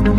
Wah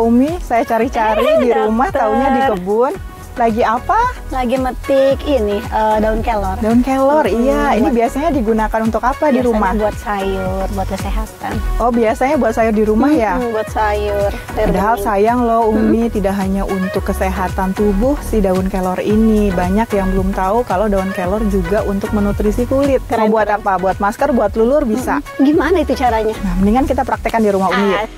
Umi, saya cari-cari di rumah, taunya di kebun. Lagi apa? Lagi metik ini daun kelor. Daun kelor, iya. Ini biasanya digunakan untuk apa di rumah? Buat sayur, buat kesehatan. Oh, biasanya buat sayur di rumah ya? Buat sayur. Padahal sayang loh Umi, tidak hanya untuk kesehatan tubuh si daun kelor ini. Banyak yang belum tahu kalau daun kelor juga untuk menutrisi kulit. Mau buat apa? Buat masker, buat lulur bisa. Gimana itu caranya? Nah, mendingan kita praktekkan di rumah Umi yuk.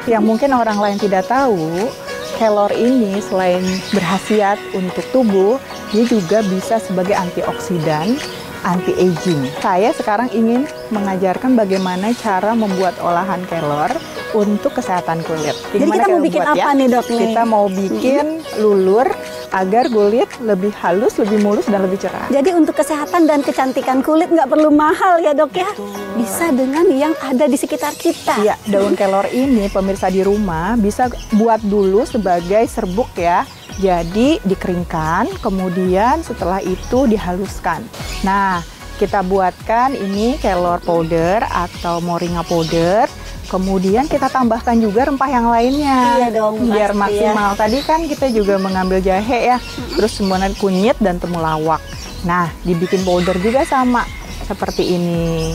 Yang mungkin orang lain tidak tahu, kelor ini selain berkhasiat untuk tubuh, dia juga bisa sebagai antioksidan, anti-aging. Saya sekarang ingin mengajarkan bagaimana cara membuat olahan kelor untuk kesehatan kulit. Jadi kita mau bikin apa nih dok? Kita mau bikin lulur agar kulit lebih halus, lebih mulus, dan lebih cerah. Jadi untuk kesehatan dan kecantikan kulit nggak perlu mahal ya dok ya? Bisa dengan yang ada di sekitar kita. Iya, daun kelor ini pemirsa di rumah bisa buat dulu sebagai serbuk ya. Jadi dikeringkan, kemudian setelah itu dihaluskan. Nah, kita buatkan ini kelor powder atau moringa powder. Kemudian kita tambahkan juga rempah yang lainnya. Iya dong, biar pasti maksimal. Ya. Tadi kan kita juga mengambil jahe ya, terus kemudian kunyit dan temulawak. Nah, dibikin powder juga sama seperti ini.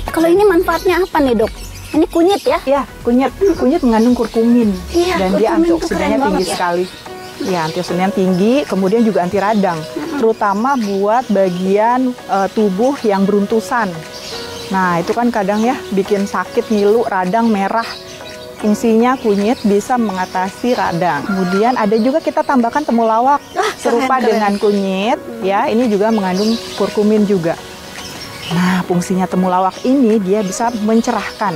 Kalau ini manfaatnya apa nih dok? Ini kunyit ya? Ya, kunyit. Kunyit mengandung kurkumin. Iya, dan dia antioksidannya tinggi sekali. Ya, antioksidannya tinggi, kemudian juga anti radang. Terutama buat bagian tubuh yang beruntusan. Nah, itu kan kadang ya bikin sakit, ngilu, radang, merah. Fungsinya kunyit bisa mengatasi radang. Kemudian ada juga kita tambahkan temulawak serupa dengan kunyit. Ya, ini juga mengandung kurkumin juga. Nah, fungsinya temulawak ini dia bisa mencerahkan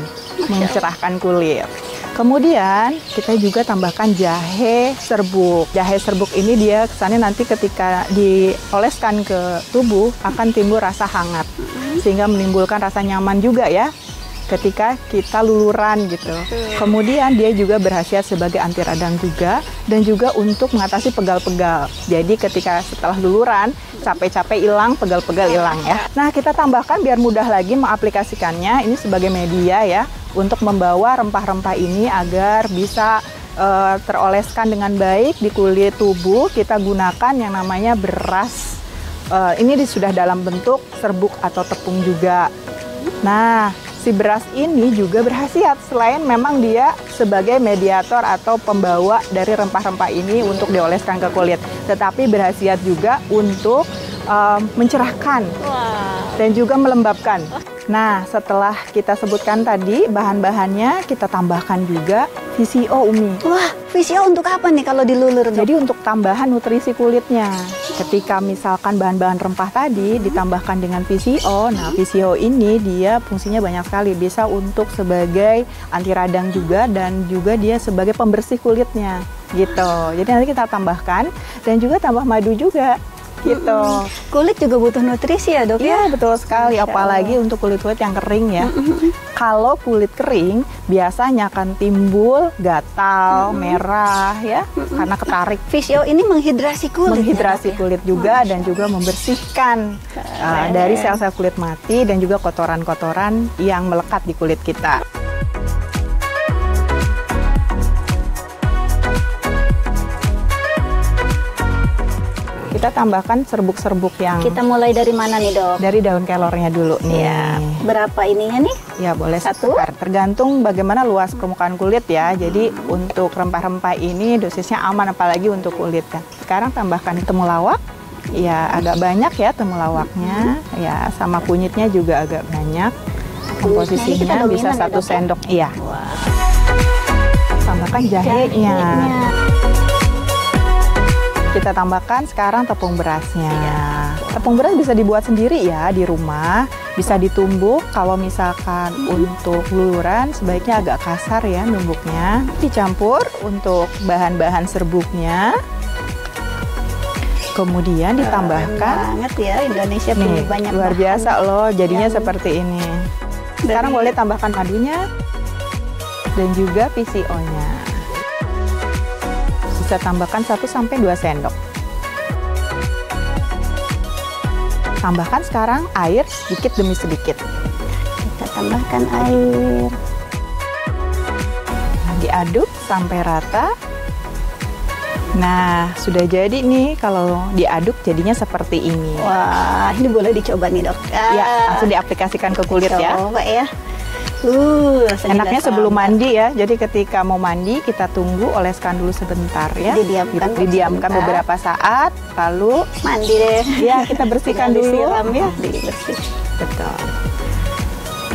kulit. Kemudian kita juga tambahkan jahe serbuk. Jahe serbuk ini dia kesannya nanti ketika dioleskan ke tubuh akan timbul rasa hangat. Sehingga menimbulkan rasa nyaman juga ya ketika kita luluran gitu. Kemudian dia juga berkhasiat sebagai anti radang juga dan juga untuk mengatasi pegal-pegal. Jadi ketika setelah luluran capek-capek hilang, pegal-pegal hilang ya. Nah, kita tambahkan biar mudah lagi mengaplikasikannya ini sebagai media ya untuk membawa rempah-rempah ini agar bisa teroleskan dengan baik di kulit tubuh. Kita gunakan yang namanya beras. Ini sudah dalam bentuk serbuk atau tepung juga. Nah, si beras ini juga berkhasiat selain memang dia sebagai mediator atau pembawa dari rempah-rempah ini untuk dioleskan ke kulit, tetapi berkhasiat juga untuk mencerahkan dan juga melembabkan. Nah, setelah kita sebutkan tadi bahan-bahannya, kita tambahkan juga VCO Umi. Wah, VCO untuk apa nih kalau dilulur? Jadi untuk tambahan nutrisi kulitnya. Ketika misalkan bahan-bahan rempah tadi ditambahkan dengan VCO, nah VCO ini dia fungsinya banyak sekali. Bisa untuk sebagai anti radang juga dan juga dia sebagai pembersih kulitnya gitu. Jadi nanti kita tambahkan dan juga tambah madu juga. Gitu. Kulit juga butuh nutrisi ya dok? Iya betul sekali, apalagi untuk kulit-kulit yang kering ya. Kalau kulit kering biasanya akan timbul gatal, merah ya, karena ketarik. VCO ini menghidrasi kulit. Menghidrasi kulit juga dan juga membersihkan dari sel-sel kulit mati dan juga kotoran-kotoran yang melekat di kulit kita. Kita tambahkan serbuk-serbuk yang... Kita mulai dari mana nih dok? Dari daun kelornya dulu nih. Ya. Berapa ininya nih? Ya boleh satu. Tergantung bagaimana luas permukaan kulit ya. Jadi untuk rempah-rempah ini dosisnya aman apalagi untuk kulit kan. Sekarang tambahkan temulawak. Ya agak banyak ya temulawaknya. Ya sama kunyitnya juga agak banyak. Komposisinya bisa 1 sendok. Iya. Tambahkan jahenya. Kita tambahkan sekarang tepung berasnya. Tepung beras bisa dibuat sendiri ya di rumah, bisa ditumbuk. Kalau misalkan untuk luluran sebaiknya agak kasar ya numbuknya. Dicampur untuk bahan-bahan serbuknya. Kemudian ditambahkan banget ya Indonesia nih, banyak luar biasa loh jadinya yang... seperti ini. Sekarang boleh tambahkan madunya dan juga PCO-nya. Bisa tambahkan 1-2 sendok. Tambahkan sekarang air sedikit demi sedikit. Kita tambahkan air. Nah, diaduk sampai rata. Nah, sudah jadi nih kalau diaduk jadinya seperti ini. Wah, ini boleh dicoba nih, Dok. Ya, langsung diaplikasikan ke kulit ya. Coba ya. Enaknya sebelum mandi ya. Jadi ketika mau mandi kita tunggu oleskan dulu sebentar ya. Didiamkan beberapa saat, lalu mandi deh. Ya, kita bersihkan dulu. Disiram ya, dibersih. Betul.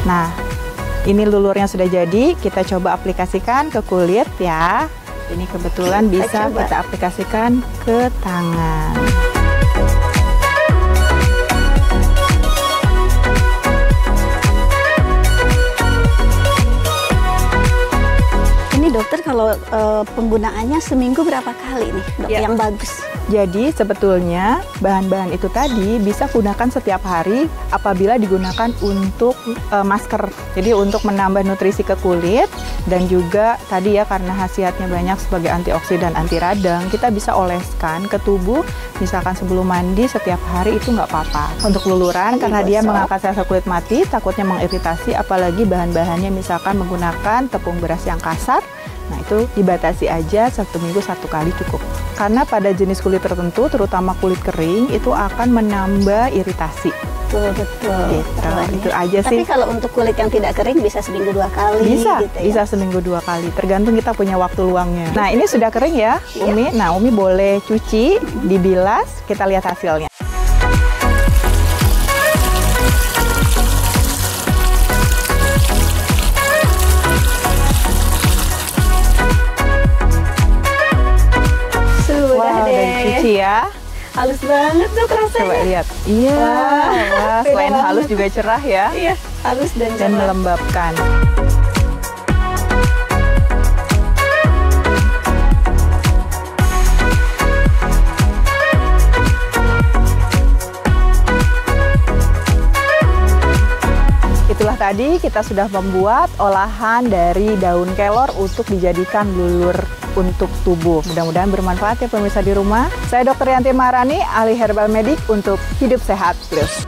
Nah, ini lulurnya sudah jadi. Kita coba aplikasikan ke kulit ya. Ini kebetulan bisa kita aplikasikan ke tangan. Ini dokter kalau penggunaannya seminggu berapa kali nih, Dok, yang bagus? Jadi sebetulnya bahan-bahan itu tadi bisa gunakan setiap hari apabila digunakan untuk masker. Jadi untuk menambah nutrisi ke kulit dan juga tadi ya karena khasiatnya banyak sebagai antioksidan, anti radang, kita bisa oleskan ke tubuh misalkan sebelum mandi setiap hari itu nggak apa-apa. Untuk luluran karena dia mengangkat sel kulit mati, takutnya mengiritasi apalagi bahan-bahannya misalkan menggunakan tepung beras yang kasar. Nah itu dibatasi aja 1 minggu 1 kali cukup. Karena pada jenis kulit tertentu, terutama kulit kering, itu akan menambah iritasi. Betul. Gitu. Itu aja sih. Tapi kalau untuk kulit yang tidak kering bisa seminggu 2 kali. Bisa, gitu ya? Bisa seminggu 2 kali. Tergantung kita punya waktu luangnya. Nah ini sudah kering ya, Umi. Nah Umi boleh cuci, dibilas, kita lihat hasilnya. Ya, halus banget Dok rasanya. Coba lihat. Iya, wah, selain halus juga cerah ya. Iya, halus dan melembabkan. Itulah tadi kita sudah membuat olahan dari daun kelor untuk dijadikan lulur untuk tubuh. Mudah-mudahan bermanfaat ya pemirsa di rumah. Saya Dr. Yanti Maharani, ahli herbal medik untuk hidup sehat plus.